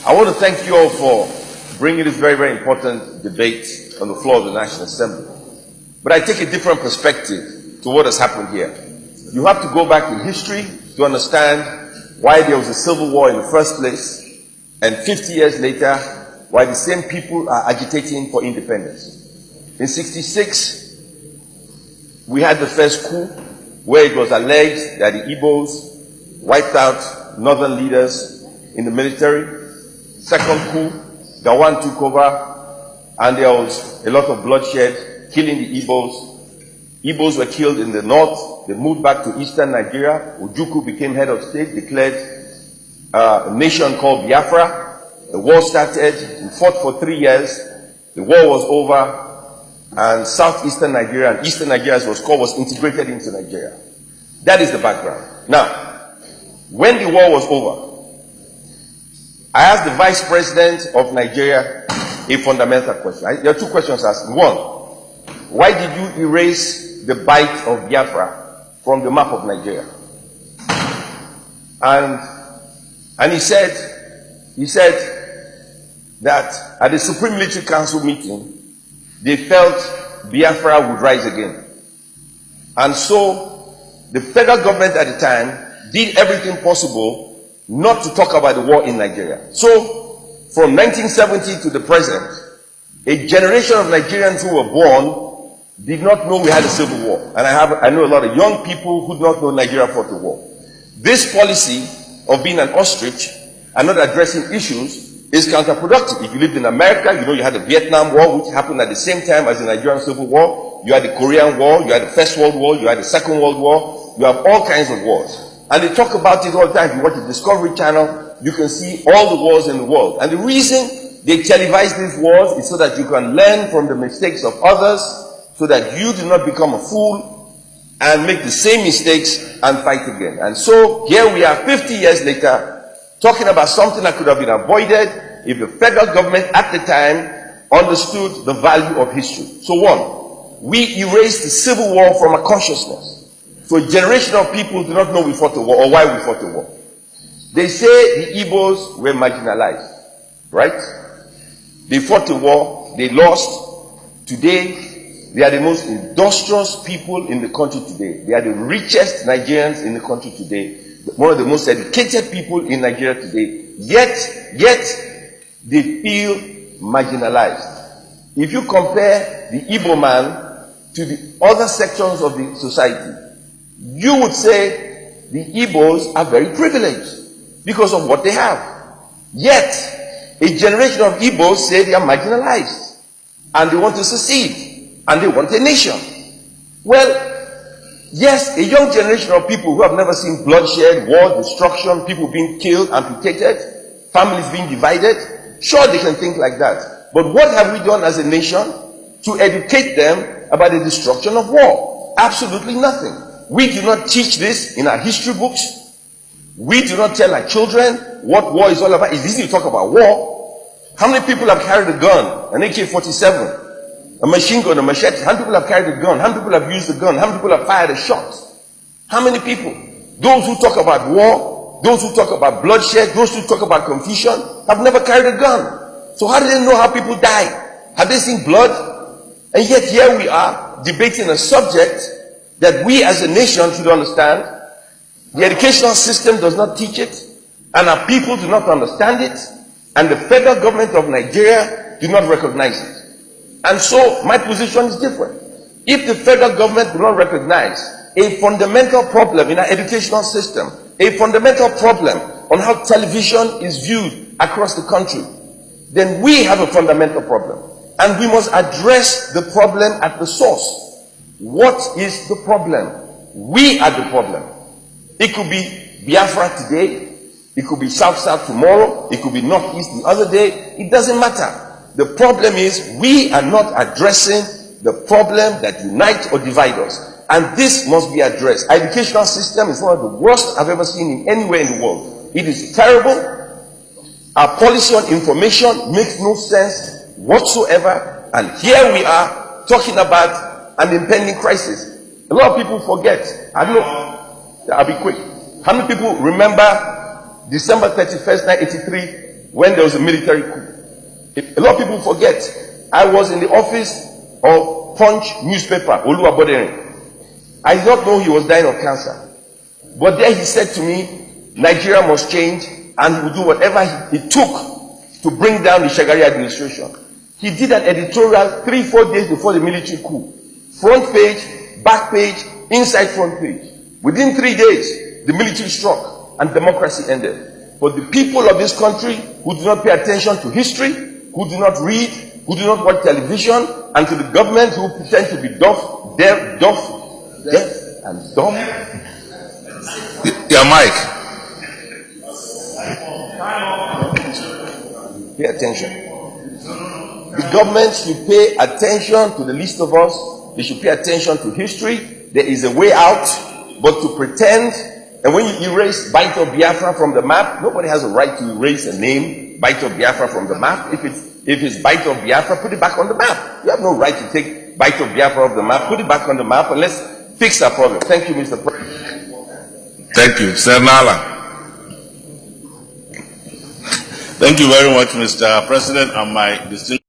I want to thank you all for bringing this very, very important debate on the floor of the National Assembly. But I take a different perspective to what has happened here. You have to go back in history to understand why there was a civil war in the first place, and 50 years later, why the same people are agitating for independence. In '66, we had the first coup, where it was alleged that the Igbos wiped out northern leaders in the military. Second coup, Gawan took over, and there was a lot of bloodshed, killing the Igbos. Igbos were killed in the north. They moved back to eastern Nigeria. Ojukwu became head of state, declared a nation called Biafra. The war started. We fought for 3 years. The war was over, and southeastern Nigeria and eastern Nigeria, as it was called, was integrated into Nigeria. That is the background. Now, when the war was over, I asked the Vice President of Nigeria a fundamental question. There are two questions asked. One, why did you erase the bite of Biafra from the map of Nigeria? And he said that at the Supreme Military Council meeting, they felt Biafra would rise again. And so the federal government at the time did everything possible not to talk about the war in Nigeria. So, from 1970 to the present, a generation of Nigerians who were born did not know we had a civil war. And I know a lot of young people who do not know Nigeria fought the war. This policy of being an ostrich and not addressing issues is counterproductive. If you lived in America, you know you had the Vietnam War, which happened at the same time as the Nigerian Civil War. You had the Korean War, you had the First World War, you had the Second World War. You have all kinds of wars. And they talk about it all the time. If you watch the Discovery Channel, you can see all the wars in the world. And the reason they televise these wars is so that you can learn from the mistakes of others, so that you do not become a fool and make the same mistakes and fight again. And so here we are 50 years later, talking about something that could have been avoided if the federal government at the time understood the value of history. So one, we erased the Civil War from our consciousness. So a generation of people do not know we fought the war or why we fought the war. They say the Igbos were marginalized, right? They fought the war, they lost. Today, they are the most industrious people in the country today. They are the richest Nigerians in the country today. One of the most educated people in Nigeria today. Yet, they feel marginalized. If you compare the Igbo man to the other sections of the society, you would say the Igbos are very privileged because of what they have. Yet, a generation of Igbos say they are marginalized and they want to secede and they want a nation. Well, yes, a young generation of people who have never seen bloodshed, war, destruction, people being killed, amputated, families being divided, sure they can think like that. But what have we done as a nation to educate them about the destruction of war? Absolutely nothing. We do not teach this in our history books. We do not tell our children what war is all about. It's easy to talk about war. How many people have carried a gun, an AK-47, a machine gun, a machete? How many people have carried a gun? How many people have used a gun? How many people have fired a shot? How many people? Those who talk about war, those who talk about bloodshed, those who talk about confusion, have never carried a gun. So how do they know how people die? Have they seen blood? And yet here we are debating a subject that we as a nation should understand. The educational system does not teach it, and our people do not understand it, and the federal government of Nigeria do not recognize it. And so my position is different. If the federal government do not recognize a fundamental problem in our educational system, a fundamental problem on how television is viewed across the country, then we have a fundamental problem. And we must address the problem at the source. What is the problem? We are the problem. It could be Biafra today. It could be South-South tomorrow. It could be North-East the other day. It doesn't matter. The problem is we are not addressing the problem that unites or divides us. And this must be addressed. Our educational system is one of the worst I've ever seen in anywhere in the world. It is terrible. Our policy on information makes no sense whatsoever. And here we are talking about an impending crisis. A lot of people forget. I don't know. I'll be quick. How many people remember December 31st, 1983, when there was a military coup. A lot of people forget. I was in the office of Punch newspaper, Oluwabodere. I did not know he was dying of cancer. But there he said to me, Nigeria must change, and he would do whatever it took to bring down the Shagari administration. He did an editorial 3-4 days before the military coup. Front page, back page, inside front page. Within 3 days, the military struck and democracy ended. But the people of this country who do not pay attention to history, who do not read, who do not watch television, and to the government who pretend to be deaf and dumb. Your mic. Pay attention. The government should pay attention to the least of us. They should pay attention to history. There is a way out, but to pretend, and when you erase Biafra Biafra from the map, nobody has a right to erase a name, Biafra Biafra, from the map. If it's Biafra Biafra, put it back on the map. You have no right to take Biafra Biafra off the map, put it back on the map, and let's fix our problem. Thank you, Mr. President. Thank you. Sir Nala. Thank you very much, Mr. President, and my distinguished